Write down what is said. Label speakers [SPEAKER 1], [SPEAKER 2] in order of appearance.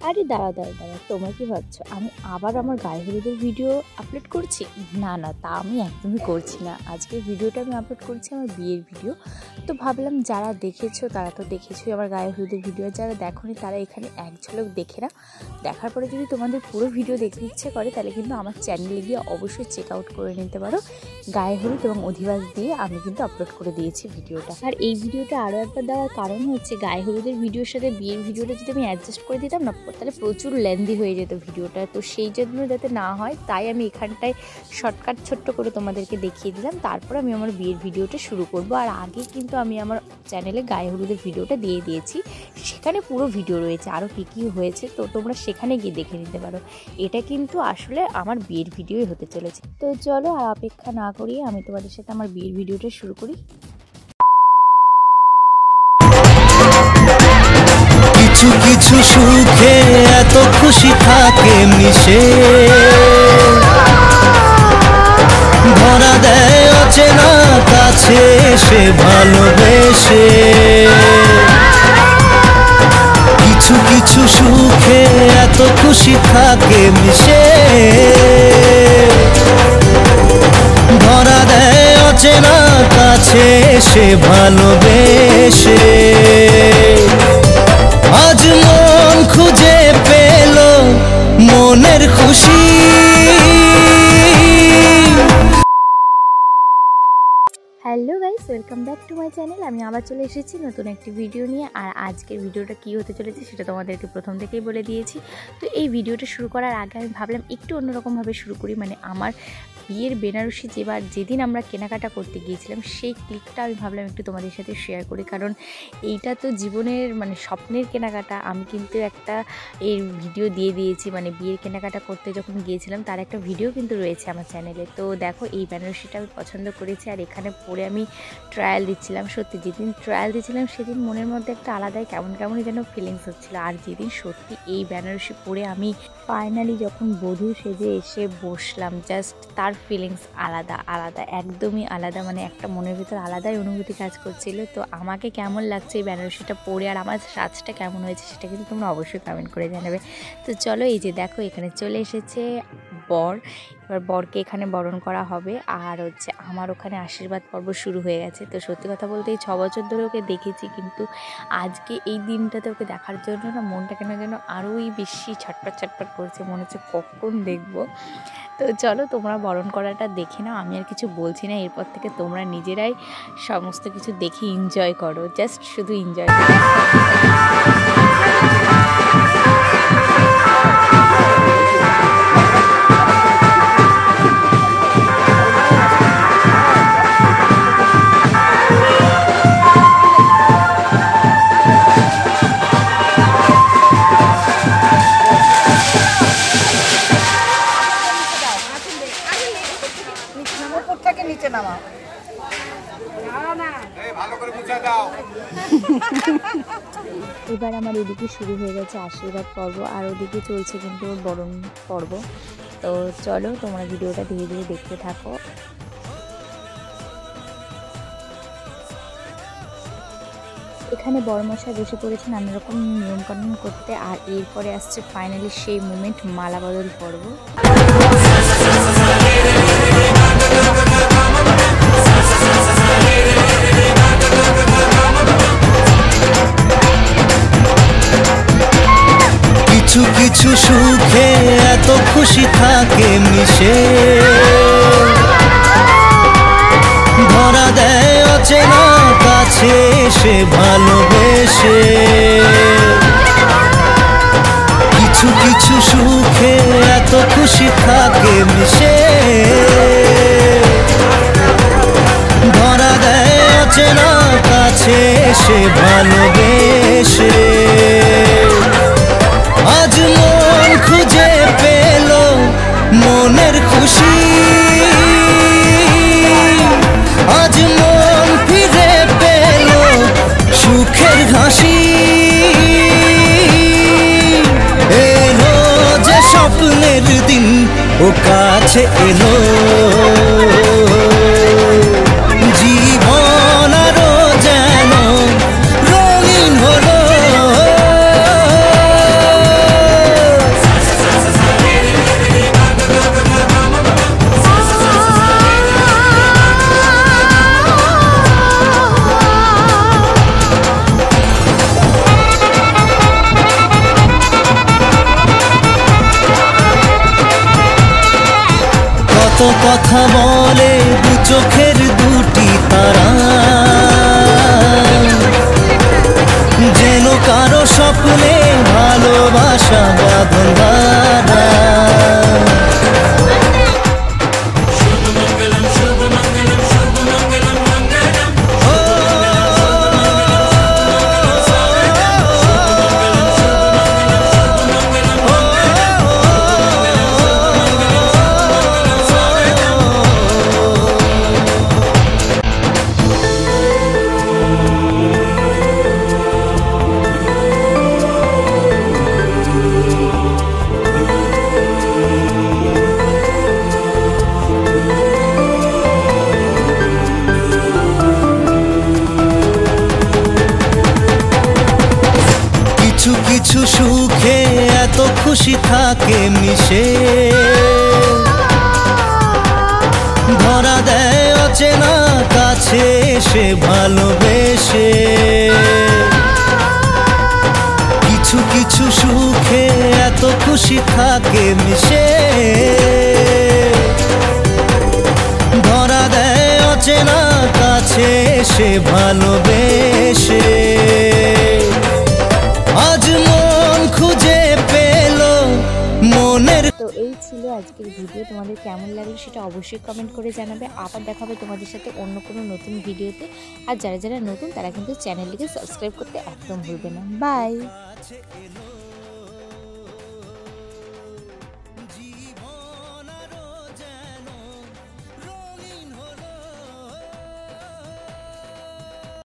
[SPEAKER 1] আরে দাঁড়াও দাঁড়াও দাঁড়াও, তোমরা কি ভাবছো আমি আবার আমার গায়ে হলুদের ভিডিও আপলোড করছি? না না, তা আমি একদমই করছি না। আজকের ভিডিওটা আমি আপলোড করছি আমার বিয়ের ভিডিও। তো ভাবলাম যারা দেখেছো তারা তো দেখেছোই আমার গায়ে হলুদের ভিডিও, যারা দেখোনি তারা এখানে এক ঝলক দেখে না। দেখার পরে যদি তোমাদের পুরো ভিডিও দেখতে ইচ্ছে করে তাহলে কিন্তু আমার চ্যানেলে গিয়ে অবশ্যই চেক আউট করে নিতে পারো। গায়ে হলুদ এবং অধিবাস দিয়ে আমি কিন্তু আপলোড করে দিয়েছি ভিডিওটা। আর এই ভিডিওটা আরও একবার দেওয়ার কারণ হচ্ছে গায়ে হলুদের ভিডিওর সাথে বিয়ের ভিডিওটা যদি আমি অ্যাডজাস্ট করে দিতাম না তাহলে প্রচুর লেন্দি হয়ে যেত ভিডিওটা। তো সেই জন্য যাতে না হয় তাই আমি এখানটায় শর্টকাট ছোট্ট করে তোমাদেরকে দেখিয়ে দিলাম, তারপর আমি আমার বিয়ের ভিডিওটা শুরু করব। আর আগে কিন্তু আমি আমার চ্যানেলে গায়ে হলুদের ভিডিওটা দিয়ে দিয়েছি, সেখানে পুরো ভিডিও রয়েছে আরও কী কী হয়েছে, তো তোমরা সেখানে গিয়ে দেখে নিতে পারো। এটা কিন্তু আসলে আমার বিয়ের ভিডিওই হতে চলেছে। তো চলো আর অপেক্ষা না করিয়ে আমি তোমাদের সাথে আমার বিয়ের ভিডিওটা শুরু করি।
[SPEAKER 2] কিছু কিছু সুখে এত খুশি থাকে মিশে, ধরা দেয় অচেনা কাছে সে ভালোবেসে। কিছু কিছু সুখে এত খুশি থাকে মিশে, ধরা দেয় অচেনা কাছে সে ভালোবেসে। আজ মন খুঁজে পেল মনের খুশি।
[SPEAKER 1] Hello guys, welcome back to my channel. আমি আবার চলে এসেছি নতুন একটি ভিডিও নিয়ে। আর আজকের ভিডিওটা কী হতে চলেছে সেটা তোমাদেরকে প্রথম থেকেই বলে দিয়েছি। তো এই ভিডিওটা শুরু করার আগে আমি ভাবলাম একটু অন্যরকমভাবে শুরু করি। মানে আমার বিয়ের বেনারসি যেদিন আমরা কেনাকাটা করতে গিয়েছিলাম সেই ক্লিপটা আমি ভাবলাম একটু তোমাদের সাথে শেয়ার করি, কারণ এইটা তো জীবনের মানে স্বপ্নের কেনাকাটা। আমি কিন্তু একটা এর ভিডিও দিয়ে দিয়েছি, মানে বিয়ের কেনাকাটা করতে যখন গিয়েছিলাম তার একটা ভিডিও কিন্তু রয়েছে আমার চ্যানেলে। তো দেখো এই বেনারসিটা আমি পছন্দ করেছি আর এখানে পরে আমি ট্রায়াল দিচ্ছিলাম। সত্যি যেদিন ট্রায়াল দিচ্ছিলাম সেদিন মনের মধ্যে একটা আলাদাই কেমনই যেন ফিলিংস হচ্ছিলো। আর যেদিন সত্যি এই বেনারসি পরে আমি ফাইনালি যখন বধূ সেজে এসে বসলাম, জাস্ট তার ফিলিংস আলাদা একদমই আলাদা। মানে একটা মনের ভিতর আলাদাই অনুভূতি কাজ করছিল। তো আমাকে কেমন লাগছে এই বেনারসিটা পরে আর আমার সাজটা কেমন হয়েছে সেটা কিন্তু তোমরা অবশ্যই কমেন্ট করে জানাবে। তো চলো, এই যে দেখো এখানে চলে এসেছে বর। এবার বরকে এখানে বরণ করা হবে আর হচ্ছে আমার ওখানে আশীর্বাদ পর্ব শুরু হয়ে গেছে। তো সত্যি কথা বলতে এই 6 বছর ধরে ওকে দেখেছি, কিন্তু আজকে এই দিনটাতে ওকে দেখার জন্য না মনটা কেন যেন আরোই বেশি ছটপট করছে, মনে হচ্ছে কখন দেখবো। তো চলো তোমরা বরণ করাটা দেখে নাও, আমি আর কিছু বলছি না। এরপর থেকে তোমরা নিজেরাই সমস্ত কিছু দেখে এনজয় করো, জাস্ট শুধু এনজয় করো। এবার আমার এদিকে শুরু হয়ে গেছে আশীর্বাদ পর্ব আর ওদিকে চলছে কিন্তু বরণ পর্ব। তো চলো তোমরা ভিডিওটা ধীরে ধীরে দেখতে থাকো। এখানে বড়মশাই বসে পড়েছে নানা রকম নিয়মকানুন করতে, আর এরপরে আসছে ফাইনালি সেই মুমেন্ট, মালা বদল পর্ব।
[SPEAKER 2] কিছু কিছু সুখে এত খুশি থাকে মিশে, ধরা দেয় অচেনা কাছে সে ভালোবেসে। কিছু কিছু সুখে এত খুশি থাকে মিশে, ধরা দেয় অচেনা কাছে সে ভালোবেসে। আজ মন খুঁজে পেল মনের খুশি, আজ মন ফিরে পেল সুখের হাসি। এলো যে স্বপ্নের দিন ও কাছে এলো, জীবন আরো যেন রঙিন হলো। কত কথা বলে দু চোখের দুটি তারা, যেন কারো স্বপ্নে ভালোবাসা বাঁধন বাঁধা। কিছু কিছু সুখে এত খুশি থাকে মিশে, ধরা দেয় অচেনা কাছে এসে ভালোবেসে। কিছু কিছু সুখে এত খুশি থাকে মিশে, ধরা দেয় অচেনা কাছে এসে ভালোবেসে। আজ মন খুঁজে পেল মনের।
[SPEAKER 1] তো এই ছিল আজকের ভিডিও, তোমাদের কেমন লাগলো সেটা অবশ্যই কমেন্ট করে জানাবে। আবার দেখা হবে তোমাদের সাথে অন্য কোনো নতুন ভিডিওতে। আর যারা যারা নতুন তারা কিন্তু চ্যানেলটিকে সাবস্ক্রাইব করতে একদম ভুলবে না। বাই।